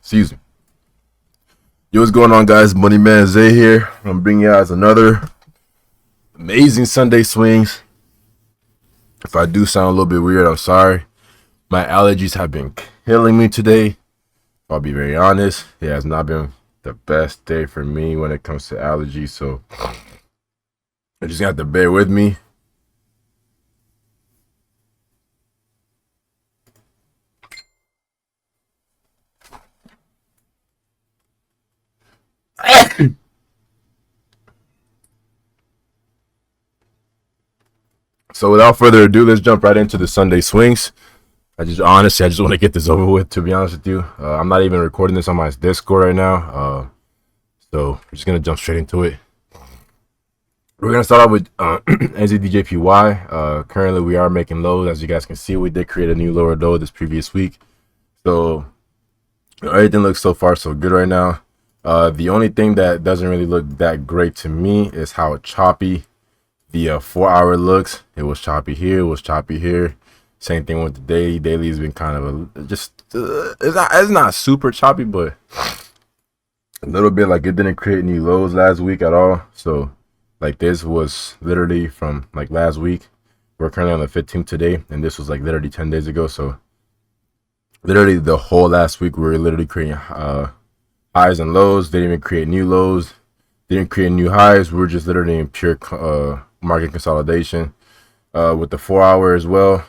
Excuse me. Yo, what's going on, guys? Money Man Zay here. I'm bringing you guys another amazing Sunday swings. If I do sound a little bit weird, I'm sorry. My allergies have been killing me today. I'll be very honest. It has not been the best day for me when it comes to allergies, so you just have to bear with me. So without further ado, let's jump right into the Sunday swings. I just want to get this over with, to be honest with you. I'm not even recording this on my Discord right now. So we're just going to jump straight into it. We're going to start off with NZDJPY. Currently, we are making lows. As you guys can see, we did create a new lower low this previous week. So everything looks so far so good right now. The only thing that doesn't really look that great to me is how choppy the 4 hour looks. It was choppy here, it was choppy here. Same thing with the daily. Daily has been kind of it's not super choppy, but a little bit. Like, it didn't create any lows last week at all. So like, this was literally from like last week. We're currently on the 15th today, and this was like literally 10 days ago. So literally the whole last week we were literally creating highs and lows. They didn't even create new lows, they didn't create new highs. We were just literally in pure market consolidation. With the 4 hour as well,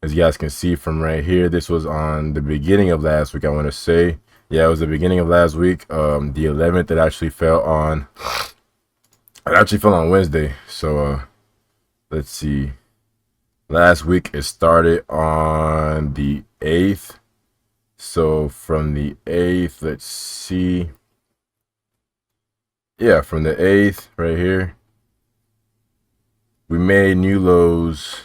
as you guys can see from right here, this was on the beginning of last week. I want to say, yeah, it was the beginning of last week. The 11th, it actually fell on Wednesday. So let's see, last week it started on the 8th. So from the 8th, let's see, yeah, from the 8th right here, we made new lows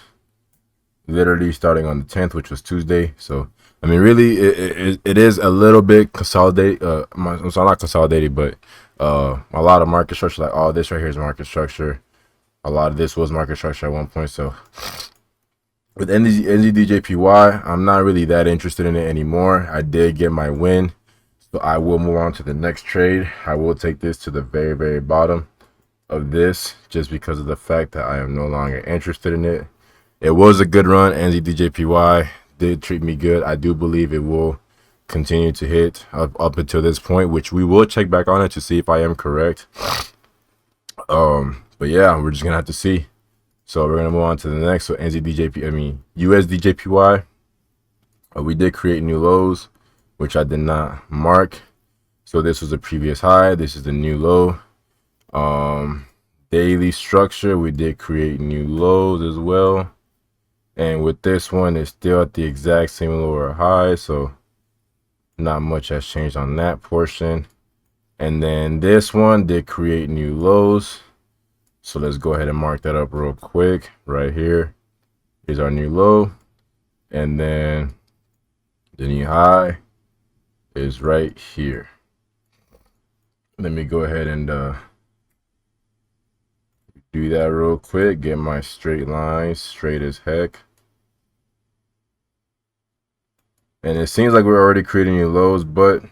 literally starting on the 10th, which was Tuesday. So I mean, really, it is a little bit consolidated. I'm sorry, not consolidated, but a lot of market structure. Like, all this right here is market structure. A lot of this was market structure at one point. So with NZDJPY, I'm not really that interested in it anymore. I did get my win, so I will move on to the next trade. I will take this to the very, very bottom of this, just because of the fact that I am no longer interested in it. It was a good run. NZDJPY did treat me good. I do believe it will continue to hit up until this point, which we will check back on it to see if I am correct. But yeah, we're just gonna have to see. So we're gonna move on to the next. So USDJPY, we did create new lows, which I did not mark. So this was a previous high, this is the new low. Daily structure, we did create new lows as well, and with this one, it's still at the exact same lower high, so not much has changed on that portion. And then this one did create new lows, so let's go ahead and mark that up real quick. Right here is our new low, and then the new high is right here. Let me go ahead and do that real quick, get my straight lines straight as heck. And it seems like we're already creating new lows, but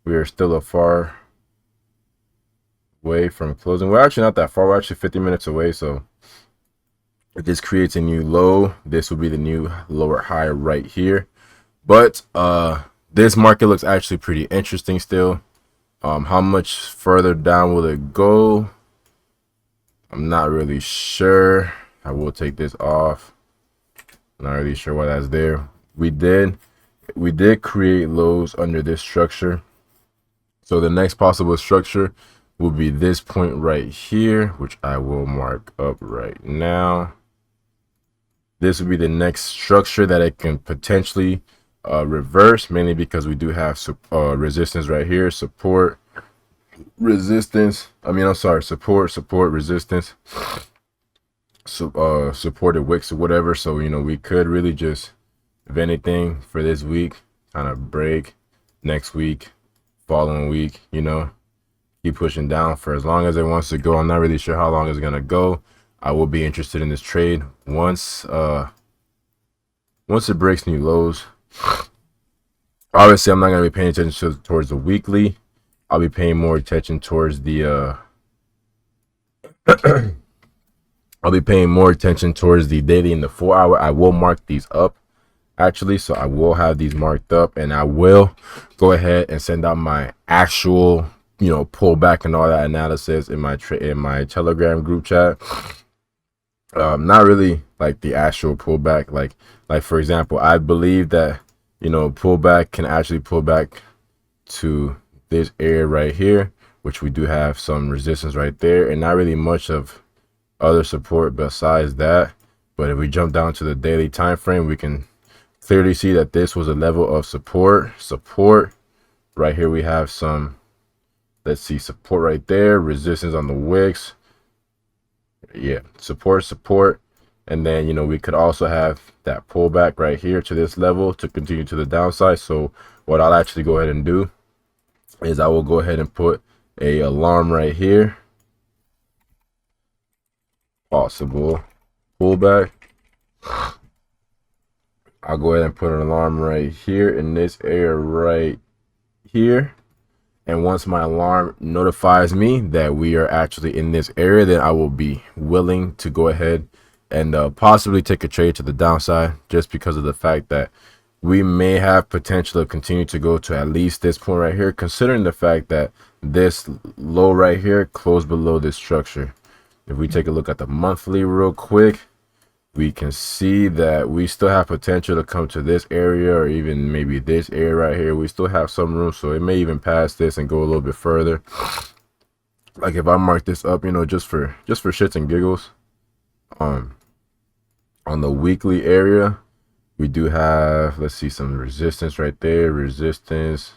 we are still a far way from closing. We're actually not that far. We're actually 50 minutes away. So if this creates a new low, this will be the new lower high right here. But this market looks actually pretty interesting still. How much further down will it go? I'm not really sure. I will take this off. Not really sure why that's there. We did create lows under this structure. So the next possible structure will be this point right here, which I will mark up right now. This will be the next structure that it can potentially reverse, mainly because we do have resistance right here, support, resistance. Support, resistance, so supported wicks or whatever. So we could really just, if anything, for this week, kind of break. Next week, following week, keep pushing down for as long as it wants to go. I'm not really sure how long it's gonna go. I will be interested in this trade once it breaks new lows. Obviously, I'm not going to be paying attention towards the weekly. I'll be paying more attention towards the I'll be paying more attention towards the daily and the 4 hour. I will mark these up actually, so I will have these marked up, and I will go ahead and send out my actual, pullback and all that analysis in my Telegram group chat. Not really like the actual pullback, like for example, I believe that pullback can actually pull back to this area right here, which we do have some resistance right there, and not really much of other support besides that. But if we jump down to the daily time frame, we can clearly see that this was a level of support right here. We have some, let's see, support right there, resistance on the wicks, yeah, support, and then we could also have that pullback right here to this level to continue to the downside. So what I'll actually go ahead and do is I will go ahead and put a alarm right here, possible pullback. I'll go ahead and put an alarm right here in this area right here. And once my alarm notifies me that we are actually in this area, then I will be willing to go ahead and possibly take a trade to the downside, just because of the fact that we may have potential to continue to go to at least this point right here, considering the fact that this low right here closed below this structure. If we take a look at the monthly real quick, we can see that we still have potential to come to this area, or even maybe this area right here. We still have some room, so it may even pass this and go a little bit further. Like if I mark this up, just for shits and giggles, on the weekly area, we do have, let's see, some resistance right there, resistance,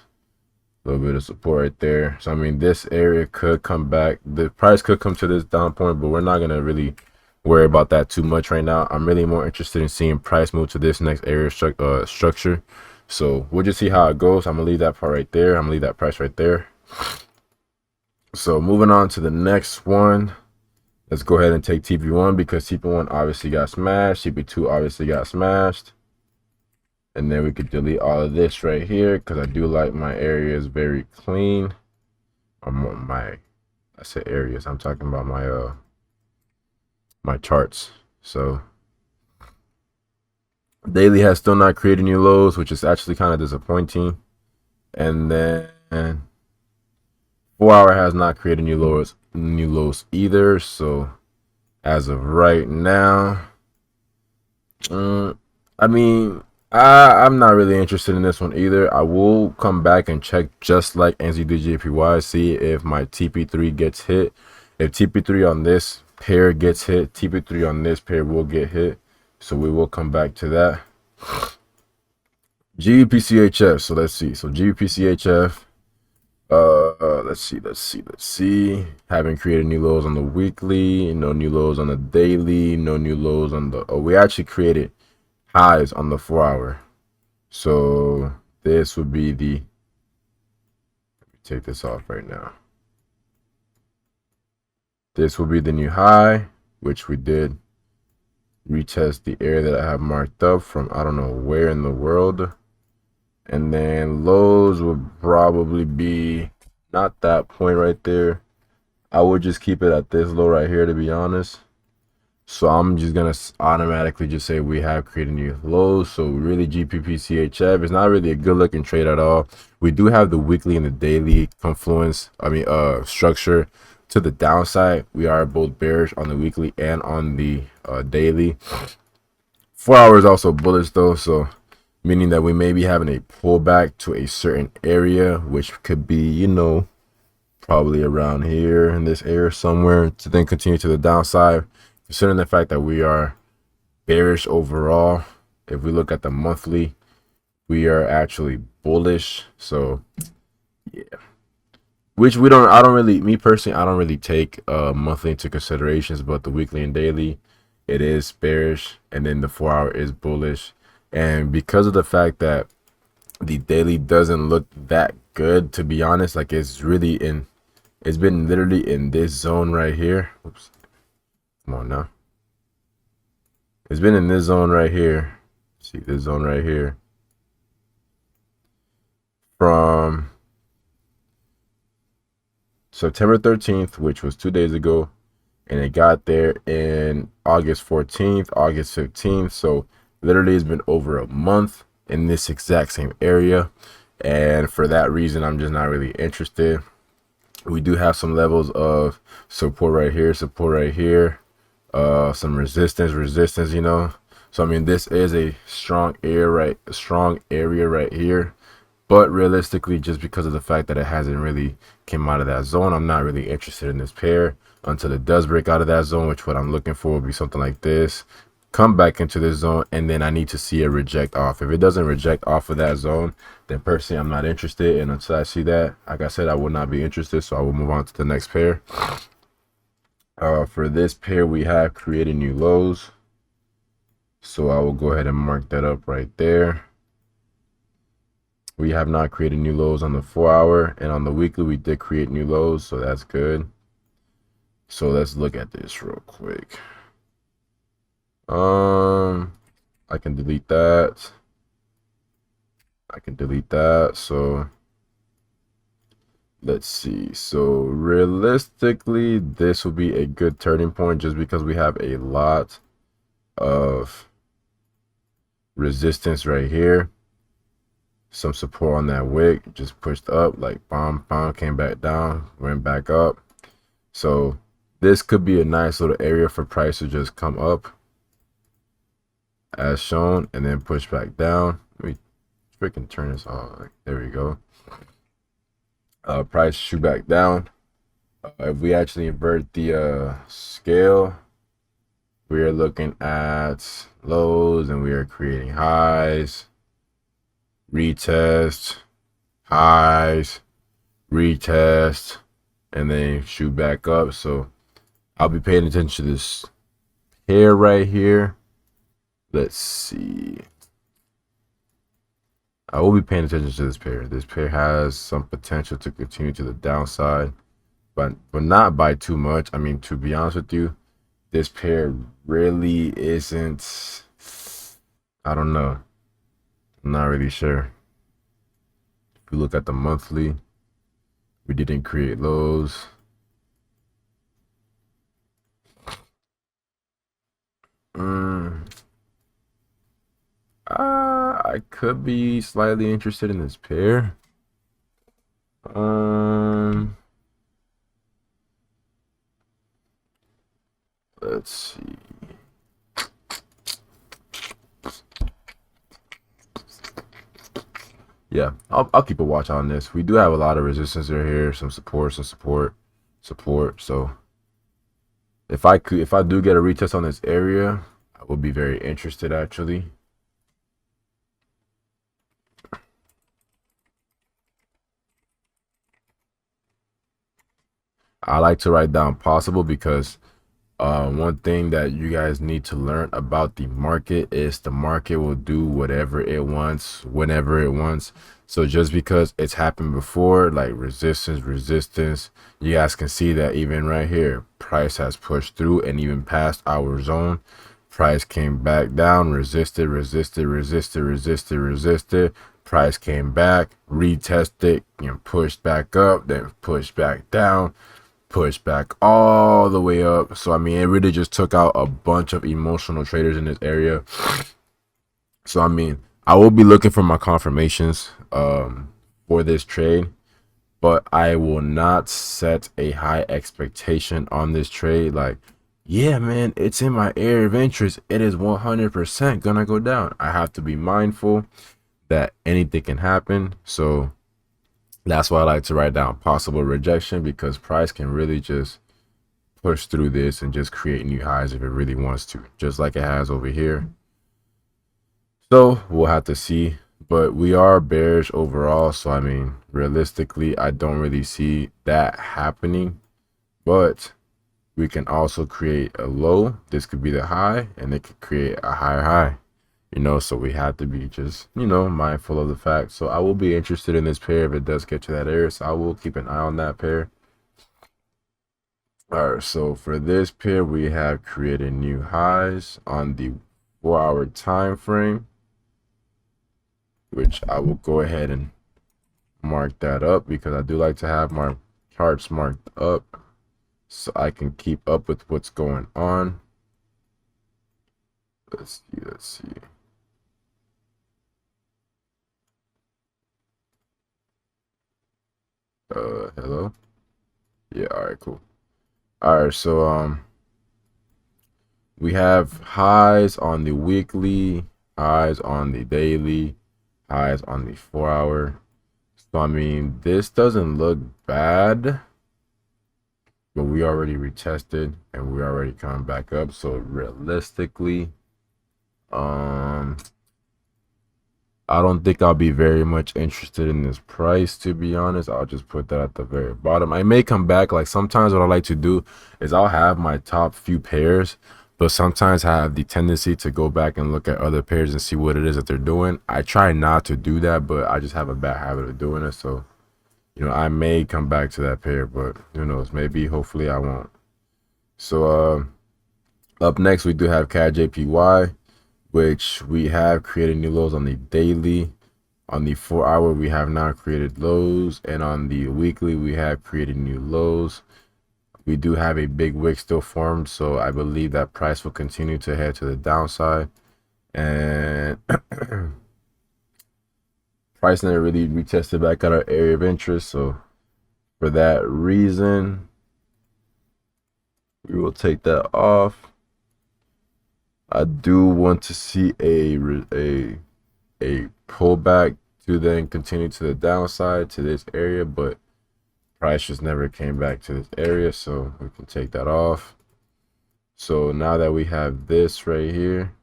a little bit of support right there. So I mean, this area could come back, the price could come to this down point, but we're not gonna really worry about that too much right now. I'm really more interested in seeing price move to this next area structure. So we'll just see how it goes. I'm gonna leave that part right there. I'm gonna leave that price right there. So moving on to the next one, let's go ahead and take TP1, because TP1 obviously got smashed, TP2 obviously got smashed, and then we could delete all of this right here, because I do like my areas very clean. I said areas, I'm talking about my charts. So daily has still not created new lows, which is actually kind of disappointing. And then 4 hour has not created new lows either. So as of right now, I mean, I'm not really interested in this one either. I will come back and check, just like NZDJPY, see if my TP3 gets hit. If TP3 on this pair gets hit, TP3 on this pair will get hit. So we will come back to that. GBPCHF. So let's see. So GBPCHF. Let's see. Haven't created new lows on the weekly. No new lows on the daily. No new lows on the. Oh, we actually created highs on the 4 hour. So this would be the. Let me take this off right now. This will be the new high, which we did retest the area that I have marked up from I don't know where in the world. And then lows would probably be not that point right there. I would just keep it at this low right here, to be honest. So I'm just gonna automatically just say we have created new lows. So really, GBPCHF is not really a good looking trade at all. We do have the weekly and the daily confluence, structure to the downside. We are both bearish on the weekly and on the daily. 4 hours also bullish though, so meaning that we may be having a pullback to a certain area, which could be, probably around here in this area somewhere, to then continue to the downside. Considering the fact that we are bearish overall, if we look at the monthly, we are actually bullish. So yeah, which me personally, I don't really take monthly into considerations, but the weekly and daily, it is bearish, and then the 4 hour is bullish. And because of the fact that the daily doesn't look that good, to be honest, like it's been literally in this zone right here. Oops. Come on now. It's been in this zone right here. See this zone right here. from September 13th, which was 2 days ago, and it got there in August 14th, August 15th. So literally it's been over a month in this exact same area, and for that reason I'm just not really interested. We do have some levels of support right here, some resistance, you know. So I mean, this is a strong area right here. But realistically, just because of the fact that it hasn't really came out of that zone, I'm not really interested in this pair until it does break out of that zone, which what I'm looking for would be something like this. Come back into this zone, and then I need to see a reject off. If it doesn't reject off of that zone, then personally I'm not interested. And until I see that, like I said, I will not be interested. So I will move on to the next pair. For this pair, we have created new lows. So I will go ahead and mark that up right there. We have not created new lows on the 4-hour, and on the weekly we did create new lows, so that's good. So let's look at this real quick. I can delete that. So let's see. So realistically, this will be a good turning point just because we have a lot of resistance right here. Some support on that wick, just pushed up, like bomb, came back down, went back up. So this could be a nice little area for price to just come up as shown and then push back down. Let me freaking turn this on. There we go. Price shoot back down. If we actually invert the scale, we are looking at lows and we are creating highs, retest, highs, retest, and then shoot back up. So I'll be paying attention to this pair right here. Let's see. I will be paying attention to this pair. This pair has some potential to continue to the downside, but not by too much. I mean, to be honest with you, this pair really isn't. I don't know. I'm not really sure. If we look at the monthly, we didn't create lows. I could be slightly interested in this pair. Let's see. Yeah, I'll keep a watch on this. We do have a lot of resistance right here, some support. So if I do get a retest on this area, I will be very interested actually. I like to write down possible because one thing that you guys need to learn about the market is the market will do whatever it wants, whenever it wants. So just because it's happened before, like resistance, you guys can see that even right here, price has pushed through and even past our zone. Price came back down, resisted. Price came back, retested, pushed back up, then pushed back down, push back all the way up. So I mean, it really just took out a bunch of emotional traders in this area. So I mean, I will be looking for my confirmations for this trade, but I will not set a high expectation on this trade. Like, yeah, man, it's in my area of interest. It is 100% gonna go down. I have to be mindful that anything can happen. So that's why I like to write down possible rejection, because price can really just push through this and just create new highs if it really wants to, just like it has over here. So we'll have to see, but we are bearish overall. So I mean, realistically, I don't really see that happening, but we can also create a low. This could be the high and it could create a higher high. So we have to be just, mindful of the fact. So I will be interested in this pair if it does get to that area. So I will keep an eye on that pair. All right, so for this pair, we have created new highs on the 4-hour time frame, which I will go ahead and mark that up because I do like to have my charts marked up so I can keep up with what's going on. Let's see. Hello? Yeah, all right, cool. All right, so we have highs on the weekly, highs on the daily, highs on the 4 hour. So I mean, this doesn't look bad, but we already retested and we already come back up. So realistically, um I don't think I'll be very much interested in this price, to be honest. I'll just put that at the very bottom. I may come back. Like sometimes what I like to do is I'll have my top few pairs, but sometimes I have the tendency to go back and look at other pairs and see what it is that they're doing. I try not to do that, but I just have a bad habit of doing it. So, I may come back to that pair, but who knows? Maybe, hopefully I won't. So, up next we do have CAD JPY, which we have created new lows on the daily. On the 4 hour, we have now created lows, and on the weekly, we have created new lows. We do have a big wick still formed, so I believe that price will continue to head to the downside. And price never really retested back at our area of interest, so for that reason, we will take that off. I do want to see a pullback to then continue to the downside to this area, but price just never came back to this area, so we can take that off. So now that we have this right here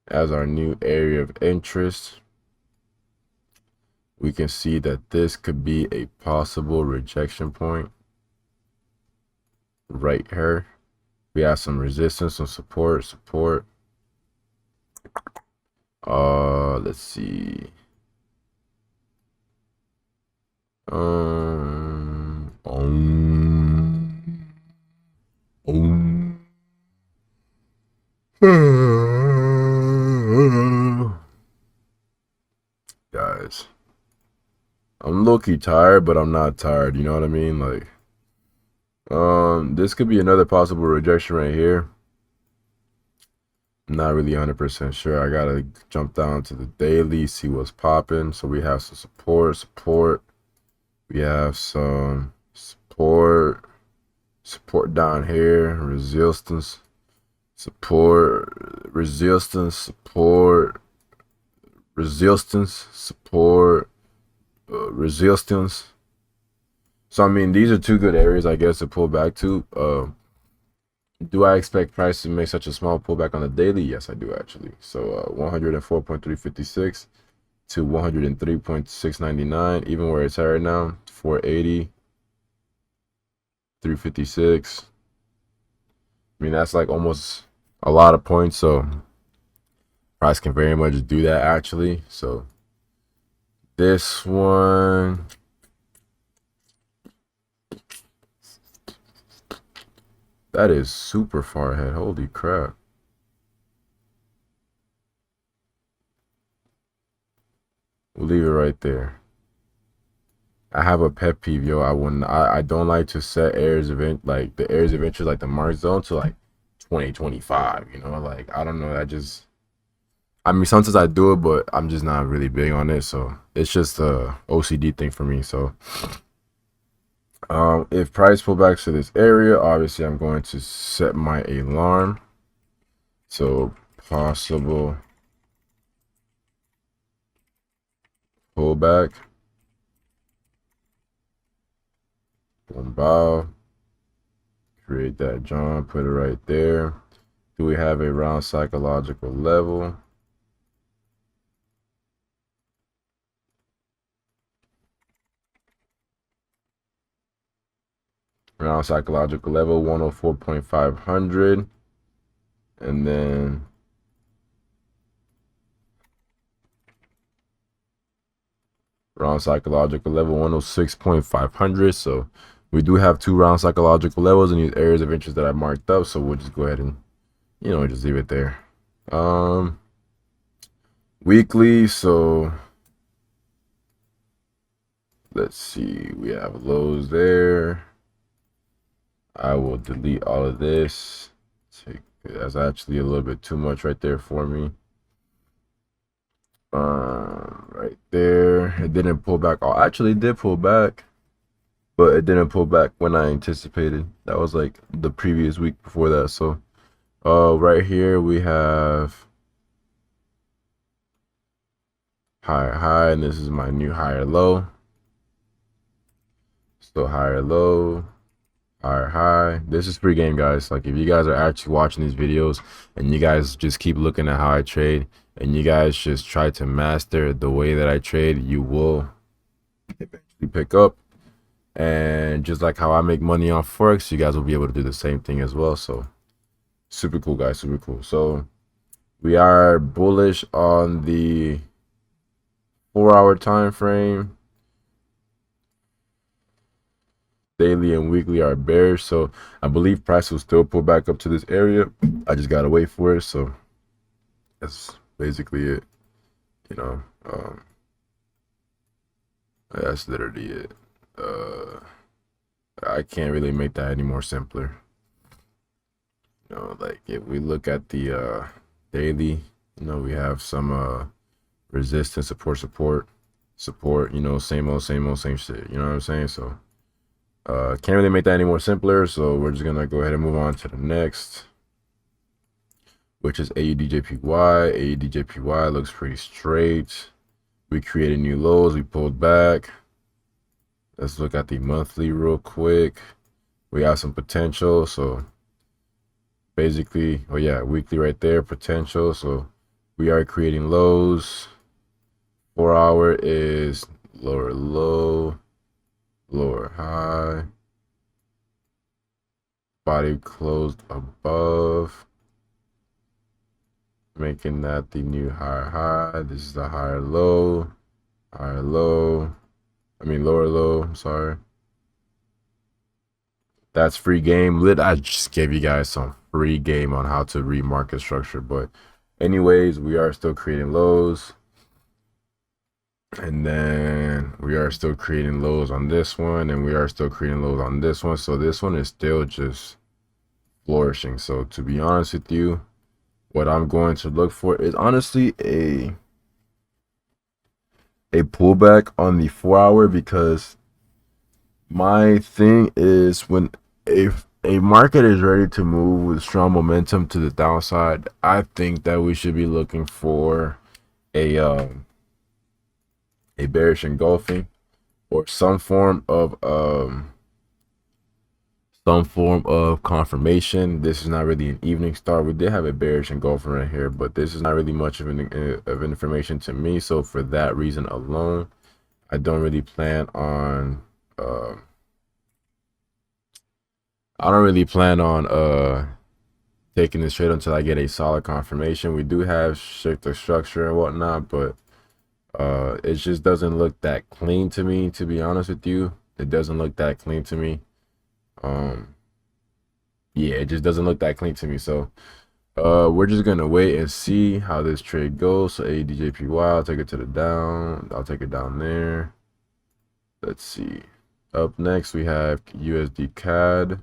as our new area of interest, we can see that this could be a possible rejection point right here. We have some resistance, some support. Let's see. Guys, I'm low-key tired, but I'm not tired. You know what I mean? Like, this could be another possible rejection right here. I'm not really 100% sure. I gotta jump down to the daily, see what's popping. So we have some support. We have some support down here, resistance, support, resistance. So I mean, these are two good areas, I guess, to pull back to. Do I expect price to make such a small pullback on the daily? Yes, I do actually. So 104.356 to 103.699, even where it's at right now, 480, 356. I mean, that's like almost a lot of points. So price can very much do that actually. So this one, that is super far ahead. Holy crap. We'll leave it right there. I have a pet peeve, yo. I don't like to set areas of the areas of interest, like the mark zone, to like 2025. Like, I don't know. I mean, sometimes I do it, but I'm just not really big on it. So it's just a OCD thing for me. So if price pullbacks to this area, obviously I'm going to set my alarm. So possible pullback. One bow. Create that jump, put it right there. Do we have a round psychological level? Round psychological level 104.500, and then round psychological level 106.500. So we do have two round psychological levels in these areas of interest that I marked up. So we'll just go ahead and just leave it there. Weekly, so Let's see, we have lows there. I will delete all of this. That's actually a little bit too much right there for me. Right there, it didn't pull back. Oh, actually it did pull back, but it didn't pull back when I anticipated. That was like the previous week before that. So right here we have higher high, and this is my new higher low. So higher low, higher high. This is free game, guys. Like, if you guys are actually watching these videos and you guys just keep looking at how I trade and you guys just try to master the way that I trade, you will eventually pick up. And just like how I make money on forex, you guys will be able to do the same thing as well. So super cool, guys, super cool. So we are bullish on the 4-hour time frame. Daily and weekly are bearish, so I believe price will still pull back up to this area. I just gotta wait for it. So that's basically it, you know. That's literally it. I can't really make that any more simpler. You know, like if we look at the daily, you know, we have some resistance, support, you know, same old, same shit. You know what I'm saying? So can't really make that any more simpler. So we're just gonna go ahead and move on to the next, which is AUDJPY. AUDJPY looks pretty straight. We created new lows, we pulled back. Let's look at the monthly real quick. We have some potential. So basically, oh yeah, weekly right there, potential. So we are creating lows. 4-hour is lower low, lower high, body closed above, making that the new higher high. This is the higher low, lower low, I'm sorry. That's free game. I just gave you guys some free game on how to read market structure. But anyways, we are still creating lows. And then we are still creating lows on this one, and we are still creating lows on this one. So this one is still just flourishing. So to be honest with you, what I'm going to look for is honestly a pullback on the 4-hour, because my thing is, when if a market is ready to move with strong momentum to the downside, I think that we should be looking for a bearish engulfing, or some form of confirmation. This is not really an evening star. We did have a bearish engulfing right here, but this is not really much of information to me. So for that reason alone, I don't really plan on taking this trade until I get a solid confirmation. We do have shifter structure and whatnot, but it just doesn't look that clean to me, to be honest with you. It doesn't look that clean to me. Yeah, it just doesn't look that clean to me. So we're just gonna wait and see how this trade goes. So AUDJPY, I'll take it to the down. I'll take it down there. Let's see. Up next we have USD CAD.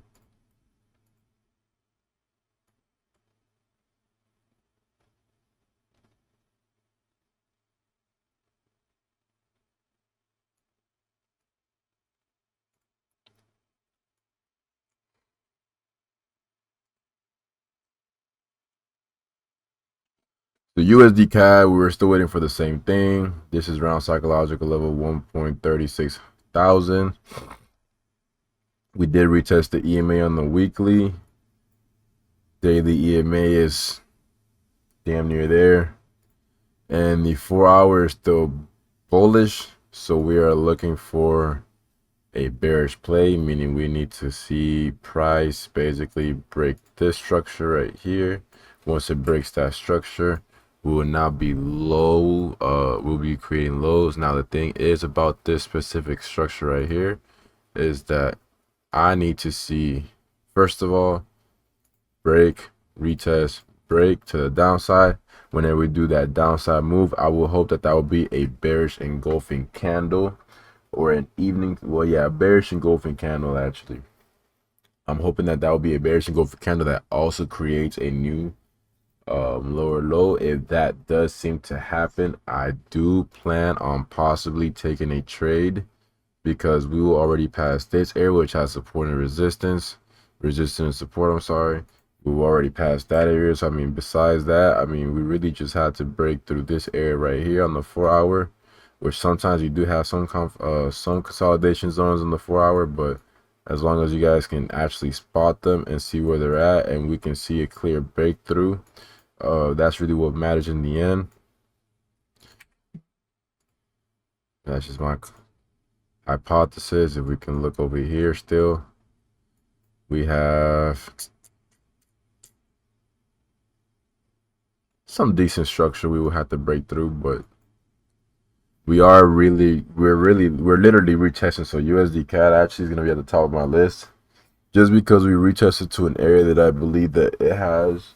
The USD CAD, we were still waiting for the same thing. This is around psychological level 1.36 thousand. We did retest the EMA on the weekly. Daily EMA is damn near there. And the 4-hour is still bullish. So we are looking for a bearish play, meaning we need to see price basically break this structure right here. Once it breaks that structure, we will now be low. We'll be creating lows. Now the thing is about this specific structure right here is that I need to see, first of all, break, retest, break to the downside. Whenever we do that downside move, I will hope that that will be a bearish engulfing candle, or an evening, well, yeah, a bearish engulfing candle actually. I'm hoping that that will be a bearish engulfing candle that also creates a new lower low. If that does seem to happen, I do plan on possibly taking a trade, because we will already pass this area, which has support and resistance, resistance and support, I'm sorry. We will already passed that area. So I mean, besides that, I mean, we really just had to break through this area right here on the 4-hour, which sometimes you do have some consolidation zones on the 4-hour, but as long as you guys can actually spot them and see where they're at, and we can see a clear breakthrough, that's really what matters in the end. That's just my hypothesis. If we can look over here still, we have some decent structure we will have to break through, but we're literally retesting. So USD CAD actually is going to be at the top of my list, just because we retested to an area that I believe that it has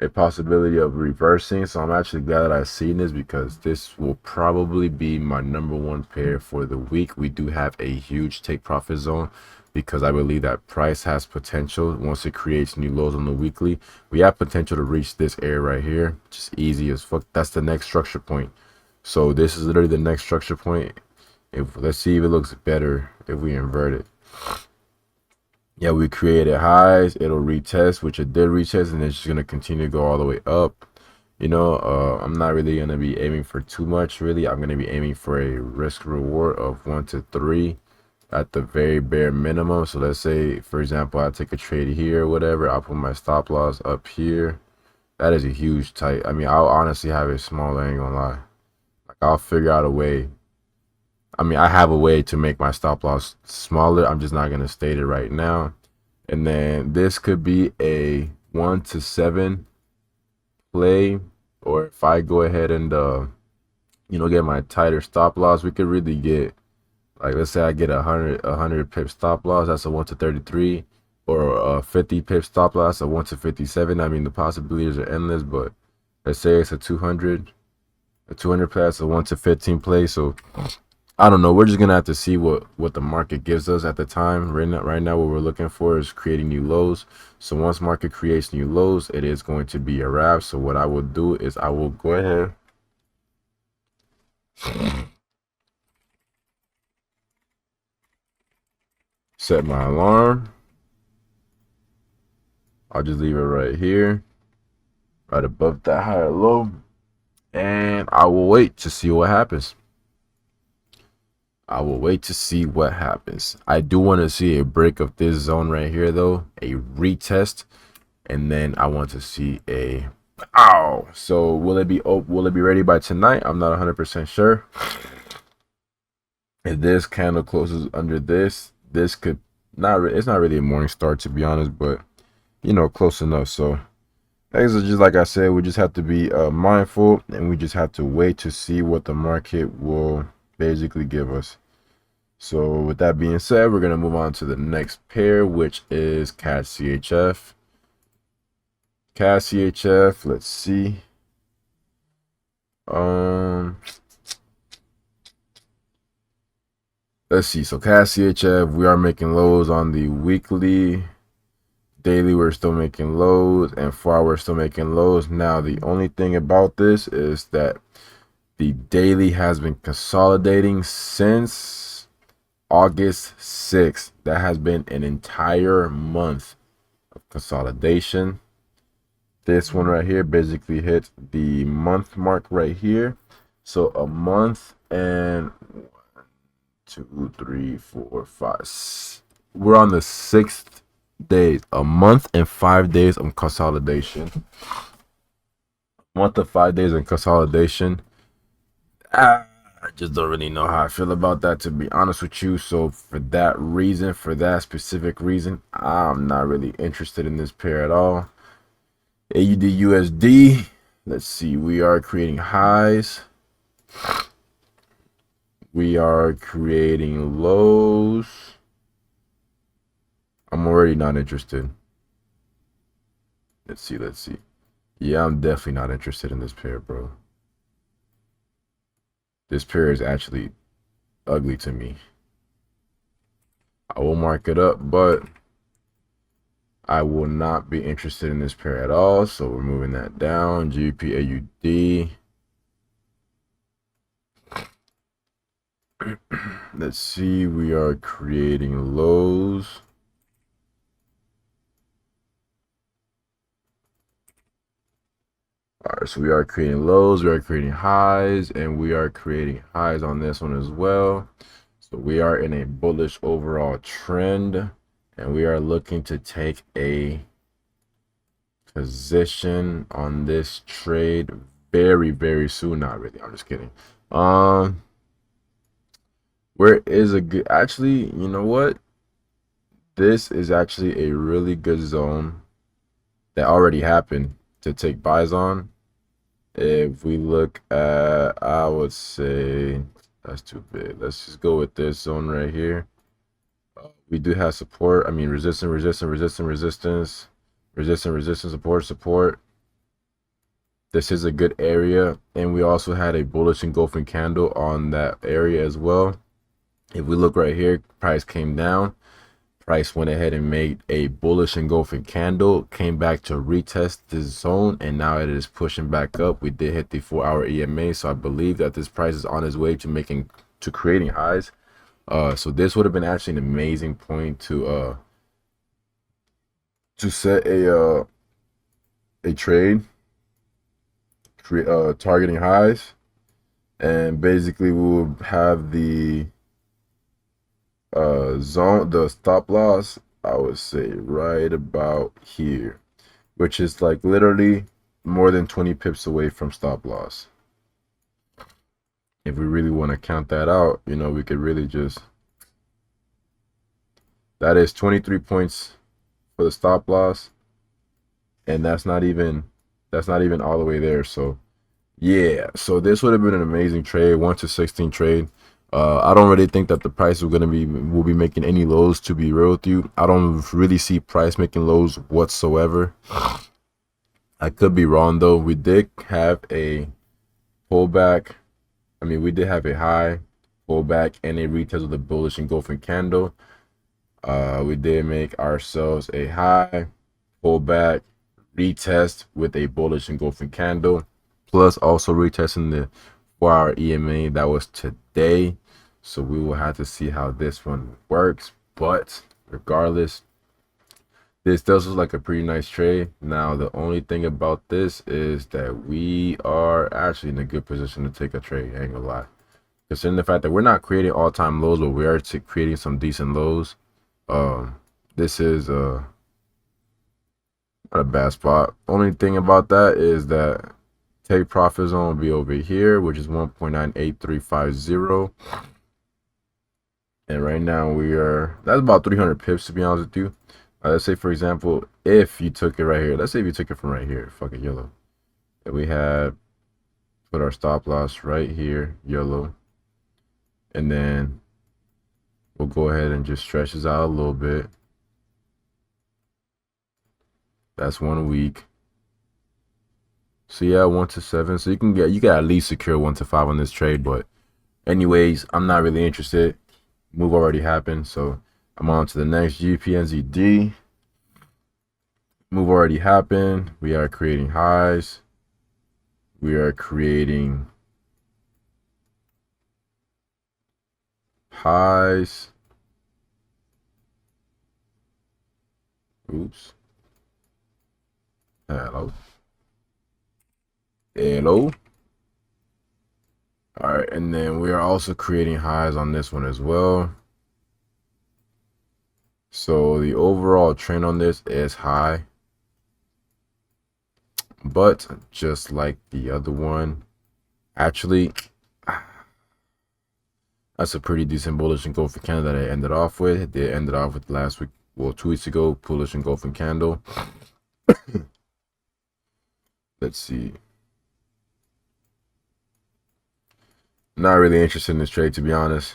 a possibility of reversing. So I'm actually glad that I've seen this, because this will probably be my #1 pair for the week. We do have a huge take profit zone, because I believe that price has potential. Once it creates new lows on the weekly, we have potential to reach this area right here, just easy as fuck. That's the next structure point. So this is literally the next structure point. If let's see if it looks better if we invert it. Yeah, we created highs, it'll retest, which it did retest, and it's just gonna continue to go all the way up. You know, I'm not really gonna be aiming for too much, really. I'm gonna be aiming for a risk reward of 1 to 3 at the very bare minimum. So let's say, for example, I take a trade here or whatever, I'll put my stop loss up here. That is a huge tight. I mean, I'll honestly have it smaller, I ain't gonna lie. Like, I'll figure out a way. I mean, I have a way to make my stop loss smaller. I'm just not going to state it right now. And then this could be a 1 to 7 play. Or if I go ahead and, get my tighter stop loss, we could really get, like, let's say I get a 100 pip stop loss. That's a 1 to 33. Or a 50 pip stop loss, a 1 to 57. I mean, the possibilities are endless, but let's say it's a 200 play, that's a 1 to 15 play. So I don't know. We're just gonna have to see what the market gives us at the time. Right now, what we're looking for is creating new lows. So once market creates new lows, it is going to be a wrap. So what I will do is I will go ahead, set my alarm. I'll just leave it right here, right above that high or low, and I will wait to see what happens. I will wait to see what happens. I do want to see a break of this zone right here, though, a retest, and then I want to see a So will it be ready by tonight? I'm not 100% sure. If this candle closes under this could not. It's not really a morning star, to be honest, but close enough. So things are just like I said. We just have to be mindful, and we just have to wait to see what the market will basically give us. So with that being said, we're going to move on to the next pair, which is CAD CHF. CAD CHF, let's see. Let's see. So CAD CHF, we are making lows on the weekly. Daily, we're still making lows, and 4-hour, we're still making lows. Now, the only thing about this is that the daily has been consolidating since August 6th. That has been an entire month of consolidation. This one right here basically hit the month mark right here. So a month and 1, 2, 3, 4, 5. We're on the 6th day. A month and 5 days of consolidation. Month of 5 days of consolidation. I just don't really know how I feel about that, to be honest with you. So for that specific reason, I'm not really interested in this pair at all. AUD USD, let's see, we are creating highs. We are creating lows. I'm already not interested. Let's see. Yeah, I'm definitely not interested in this pair, bro. This pair is actually ugly to me. I will mark it up, but I will not be interested in this pair at all. So we're moving that down. GBP AUD. Let's see. We are creating lows. All right, so we are creating lows, we are creating highs, and we are creating highs on this one as well. So we are in a bullish overall trend, and we are looking to take a position on this trade very, very soon. Not really, I'm just kidding. Where is a good, actually, you know what? This is actually a really good zone that already happened to take buys on. If we look at, I would say that's too big. Let's just go with this zone right here. We do have support. I mean, resistance, support. This is a good area. And we also had a bullish engulfing candle on that area as well. If we look right here, price came down. Price went ahead and made a bullish engulfing candle, came back to retest this zone, and now it is pushing back up. We did hit the 4-hour EMA, so I believe that this price is on its way to creating highs. So this would have been actually an amazing point to set a trade, targeting highs, and basically we will have the zone, the stop loss, I would say right about here, which is like literally more than 20 pips away from stop loss. If we really want to count that out, you know, we could really just, that is 23 points for the stop loss, and that's not even all the way there. So yeah, so this would have been an amazing trade, 1-16 trade. I don't really think that the price will be making any lows, to be real with you. I don't really see price making lows whatsoever. I could be wrong though. We did have a pullback. I mean, we did have a high pullback and a retest of the bullish engulfing candle. We did make ourselves a high pullback retest with a bullish engulfing candle, plus also retesting the 4-hour EMA. That was today. So we will have to see how this one works. But regardless, this does look like a pretty nice trade. Now, the only thing about this is that we are actually in a good position to take a trade. I ain't gonna lie. Considering the fact that we're not creating all-time lows, but we are creating some decent lows. This is not a bad spot. Only thing about that is that take profit zone will be over here, which is 1.98350. And right now that's about 300 pips, to be honest with you. Let's say, for example, if you took it right here, let's say if you took it from right here, fucking yellow, and we had put our stop loss right here, yellow, and then we'll go ahead and just stretch this out a little bit. That's 1 week. So yeah, 1-7. So you can at least secure 1-5 on this trade. But anyways, I'm not really interested. Move already happened, so I'm on to the next. GPNZD. Move already happened. We are creating highs. We are creating highs. Oops. Hello. Hello. All right, and then we are also creating highs on this one as well. So the overall trend on this is high, but just like the other one, actually, that's a pretty decent bullish engulfing candle that I ended off with. They ended off with last week, well, 2 weeks ago, bullish engulfing candle. Let's see. Not really interested in this trade, to be honest.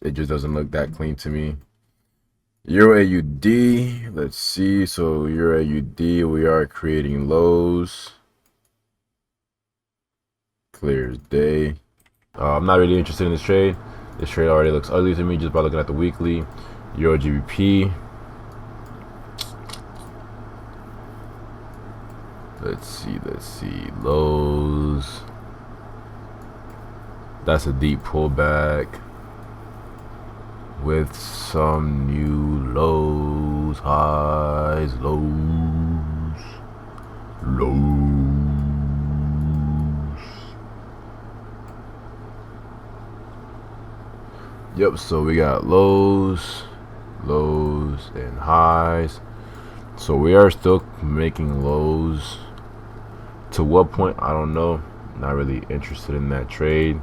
It just doesn't look that clean to me. Euro AUD, let's see. So Euro AUD, we are creating lows. Clear as day. I'm not really interested in this trade. This trade already looks ugly to me just by looking at the weekly. Euro GBP. Let's see. Lows. That's a deep pullback with some new lows, highs, lows. Yep, so we got lows, and highs. So we are still making lows. To what point, I don't know. Not really interested in that trade.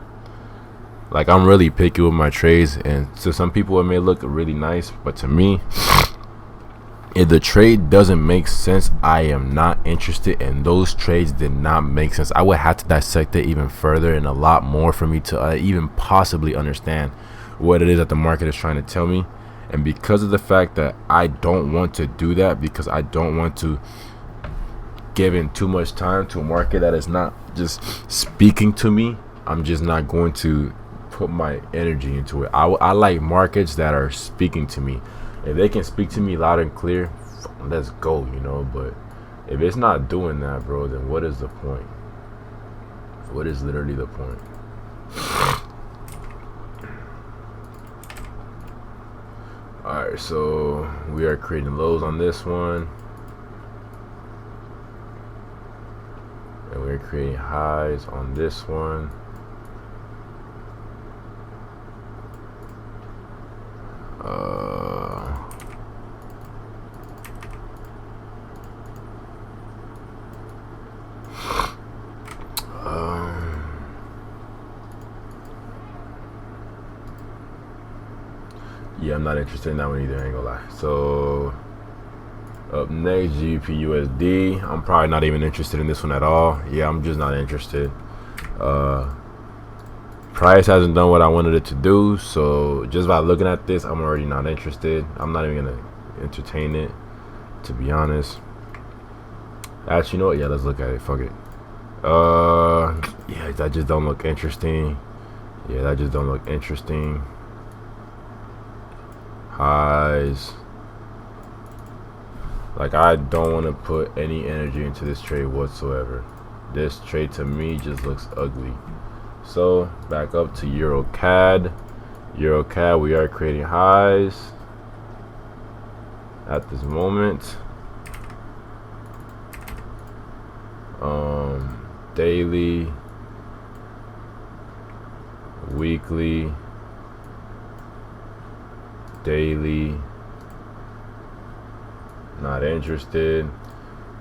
Like, I'm really picky with my trades, and to some people it may look really nice, but to me, if the trade doesn't make sense, I am not interested. And those trades did not make sense. I would have to dissect it even further and a lot more for me to even possibly understand what it is that the market is trying to tell me. And because of the fact that I don't want to do that, because I don't want to give in too much time to a market that is not just speaking to me, I'm just not going to put my energy into it. I like markets that are speaking to me. If they can speak to me loud and clear, let's go, you know. But if it's not doing that, bro, then what is the point? What is literally the point? Alright, so we are creating lows on this one. And we're creating highs on this one. Yeah, I'm not interested in that one either, I ain't gonna lie. So up next, GBP USD. I'm probably not even interested in this one at all. Yeah, I'm just not interested. Price hasn't done what I wanted it to do, so just by looking at this, I'm already not interested. I'm not even gonna entertain it, to be honest. Actually, you know what? Yeah, let's look at it. Fuck it. Yeah, that just don't look interesting. Yeah, that just don't look interesting. Highs. Like, I don't want to put any energy into this trade whatsoever. This trade to me just looks ugly. So back up to Euro CAD. Euro CAD, we are creating highs at this moment. Daily, weekly, daily, not interested.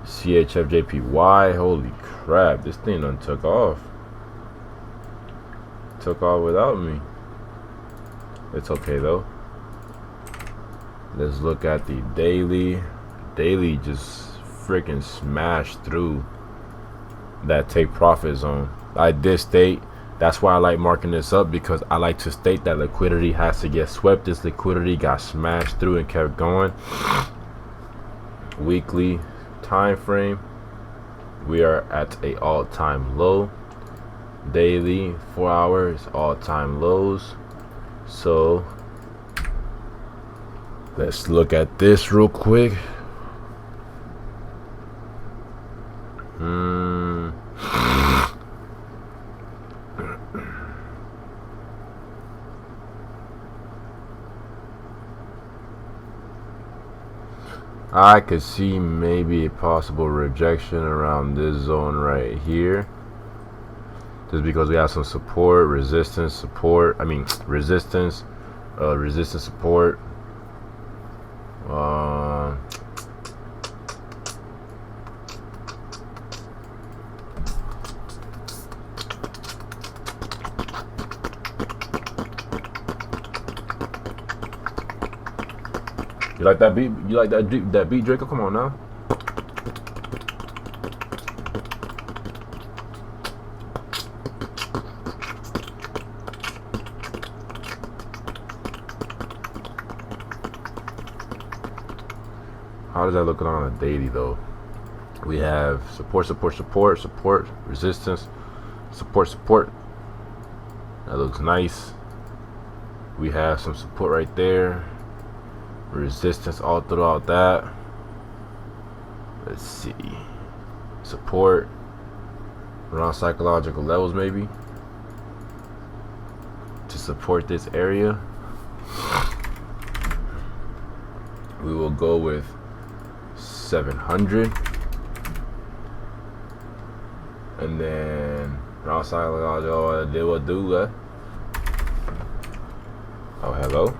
CHFJPY, holy crap, this thing done took off without me. It's okay though. Let's look at the daily. Daily just freaking smashed through that take profit zone. I did state, that's why I like marking this up, because I like to state that liquidity has to get swept. This liquidity got smashed through and kept going. Weekly time frame, we are at a all-time low. Daily 4 hours, all-time lows. So let's look at this real quick. I could see maybe a possible rejection around this zone right here, just because we have some support, resistance, support. I mean resistance, resistance, support. You like that beat? You like that beat, Draco? Come on now. How does that look on a daily though? We have support, support, support, support, resistance, support, support. That looks nice. We have some support right there, resistance all throughout that. Let's see, support around psychological levels maybe to support this area. We will go with 700, and then around psychological they will do that. Oh, hello.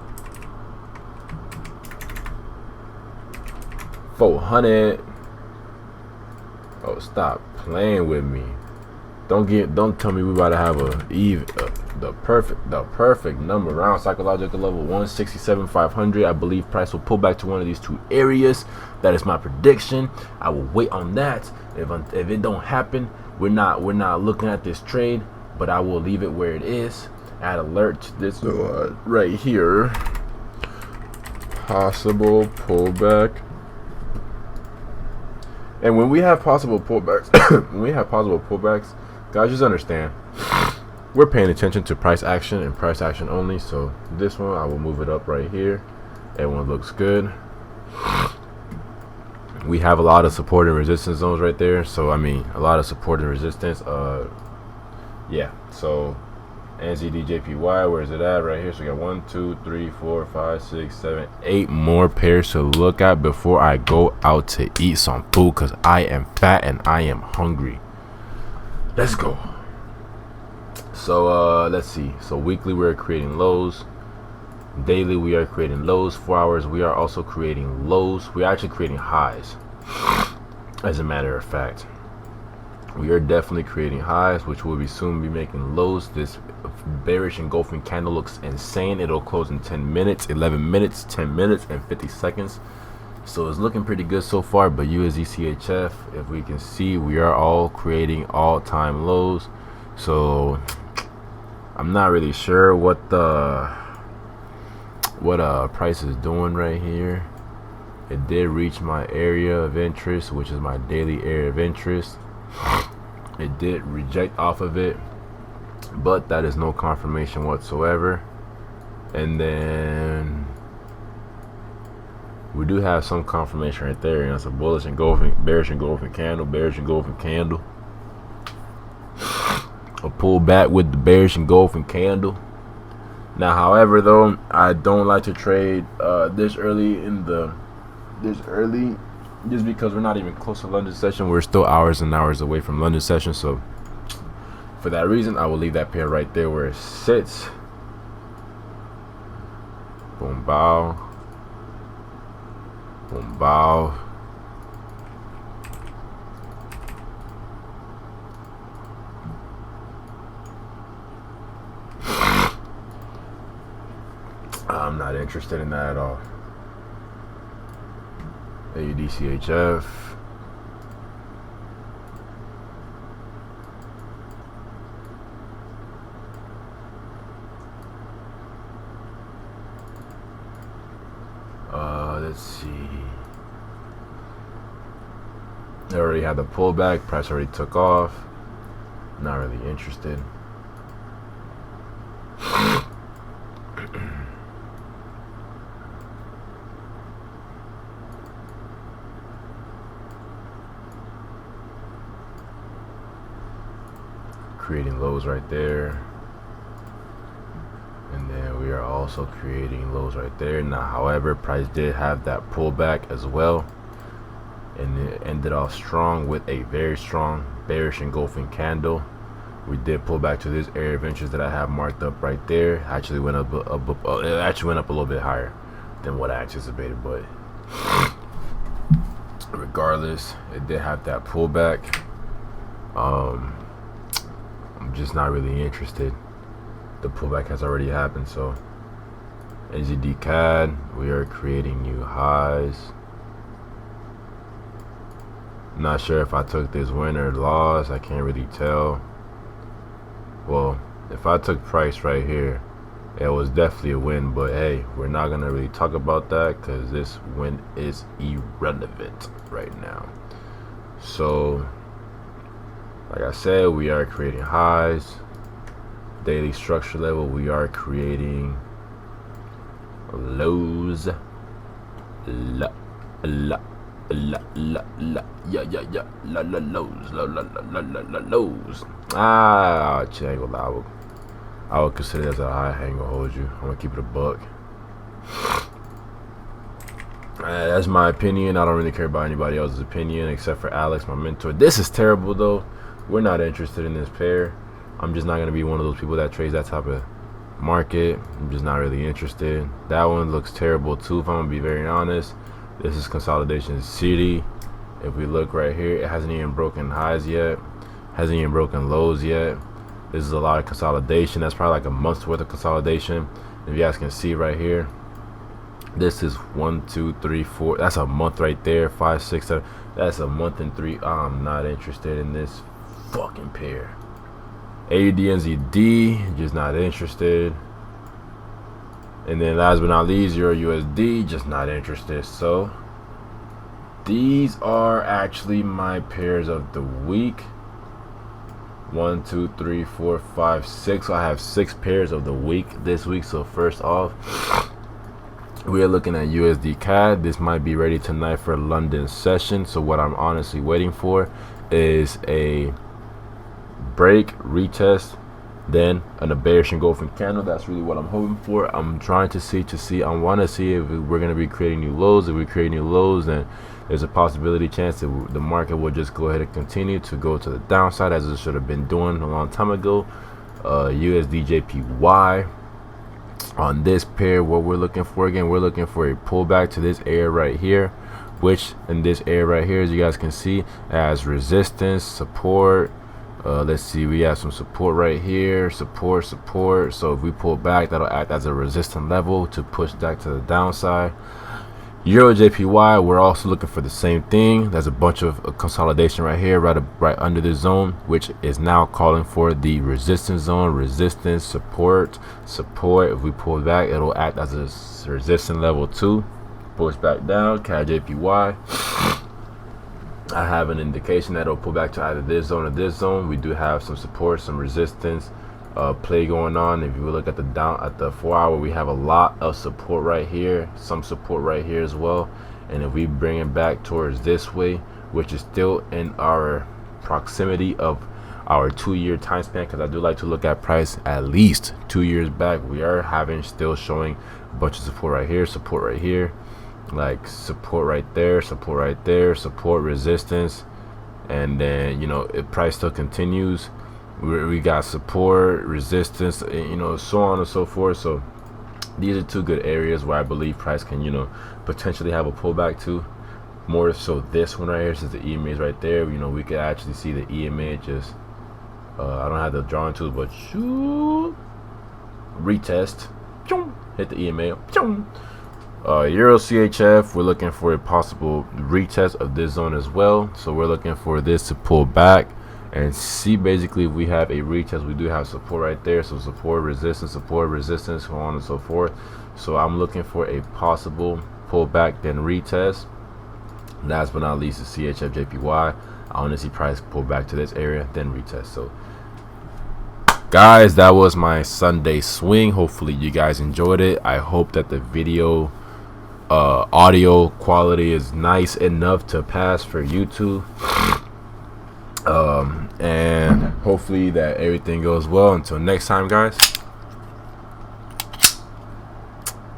400. Oh, stop playing with me. Don't tell me we about to have the perfect number around psychological level 167,500. I believe price will pull back to one of these two areas. That is my prediction. I will wait on that. If it don't happen, we're not looking at this trade, but I will leave it where it is. Add alert to this right here. Possible pullback. And when we have possible pullbacks, guys, just understand we're paying attention to price action and price action only. So this one, I will move it up right here. Everyone looks good. We have a lot of support and resistance zones right there. So I mean, a lot of support and resistance. Yeah. So NZDJPY, where is it at? Right here. So we got 1, 2, 3, 4, 5, 6, 7, 8 more pairs to look at before I go out to eat some food, because I am fat and I am hungry. Let's go. So let's see. So weekly we are creating lows. Daily we are creating lows. 4 hours we are also creating lows. We are actually creating highs. As a matter of fact, we are definitely creating highs, which will soon be making lows. This bearish engulfing candle looks insane. It'll close in 10 minutes, 11 minutes, 10 minutes, and 50 seconds. So it's looking pretty good so far. But USD/CHF, if we can see, we are all creating all-time lows. So I'm not really sure what price is doing right here. It did reach my area of interest, which is my daily area of interest. It did reject off of it, but that is no confirmation whatsoever. And then we do have some confirmation right there. You know, it's a bullish engulfing, bearish engulfing candle, bearish engulfing candle. A pullback with the bearish engulfing candle. Now, however, though, I don't like to trade this early, just because we're not even close to London session. We're still hours and hours away from London session. So for that reason, I will leave that pair right there where it sits. Boom, bow. Boom, bow. I'm not interested in that at all. AUD/CHF. Let's see. They already had the pullback. Price already took off. Not really interested. Creating lows right there, and then we are also creating lows right there. Now, however, price did have that pullback as well, and it ended off strong with a very strong bearish engulfing candle. We did pull back to this area of interest that I have marked up right there. Actually went up it actually went up a little bit higher than what I anticipated, but regardless, it did have that pullback. I'm just not really interested. The pullback has already happened. So NZD CAD, we are creating new highs. Not sure if I took this win or loss. I can't really tell. Well, if I took price right here, it was definitely a win, but hey, we're not gonna really talk about that because this win is irrelevant right now. So like I said, we are creating highs. daily structure level, we are creating lows. La la la la la lows. Ah, I would consider that a high. I ain't gonna hold you. I'm gonna keep it a buck. That's my opinion. I don't really care about anybody else's opinion except for Alex, my mentor. This is terrible though. We're not interested in this pair. I'm just not gonna be one of those people that trades that type of market. I'm just not really interested. That one looks terrible too, if I'm gonna be very honest. This is consolidation city. If we look right here, it hasn't even broken highs yet, hasn't even broken lows yet. This is a lot of consolidation. That's probably like a month's worth of consolidation. If you guys can see right here, this is 1 2 3 4, that's a month right there. 5 6 7, that's a month and 3. I'm not interested in this fucking pair. AUDNZD, just not interested. And then last but not least, Euro USD, just not interested. So these are actually my pairs of the week. 1 2 3 4 5 6. So I have 6 pairs of the week this week. So first off, we are looking at USD CAD. This might be ready tonight for a London session. So what I'm honestly waiting for is a break, retest, then an bearish engulfing candle. That's really what I'm hoping for. I'm trying to see I want to see if we're going to be creating new lows. If we create new lows, then there's a possibility chance that the market will just go ahead and continue to go to the downside, as it should have been doing a long time ago. USD JPY, on this pair, what we're looking for, again, we're looking for a pullback to this area right here, which in this area right here, as you guys can see, as resistance, support. Let's see, we have some support right here, support. So if we pull back, that'll act as a resistance level to push back to the downside. Euro JPY, we're also looking for the same thing. There's a bunch of consolidation right here, right under this zone, which is now calling for the resistance zone. Resistance, support. If we pull back, it'll act as a resistance level 2. Push back down. CAD JPY, I have an indication that it'll pull back to either this zone or this zone. We do have some support, some resistance play going on. If you look at the 4 hour, we have a lot of support right here, some support right here as well. And if we bring it back towards this way, which is still in our proximity of our 2-year time span, because I do like to look at price at least 2 years back, we are still showing a bunch of support right here, like support right there, support, resistance. And then, you know, if price still continues, we got support, resistance, you know, so on and so forth. So these are 2 good areas where I believe price can, you know, potentially have a pullback to. More so this one right here, since the EMA is right there, you know, we could actually see the EMA just I don't have the drawing tools, but shoot, retest, hit the EMA. Euro CHF, we're looking for a possible retest of this zone as well. So we're looking for this to pull back and see basically if we have a retest. We do have support right there, so support, resistance, so on and so forth. So I'm looking for a possible pullback, then retest. Last but not least, the CHF JPY, I want to see price pull back to this area, then retest. So guys, that was my Sunday swing. Hopefully you guys enjoyed it. I hope that the video audio quality is nice enough to pass for YouTube. And hopefully that everything goes well. Until next time, guys,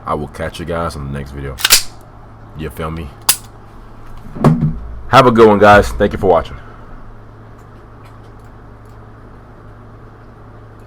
I will catch you guys on the next video. You feel me? Have a good one, guys. Thank you for watching.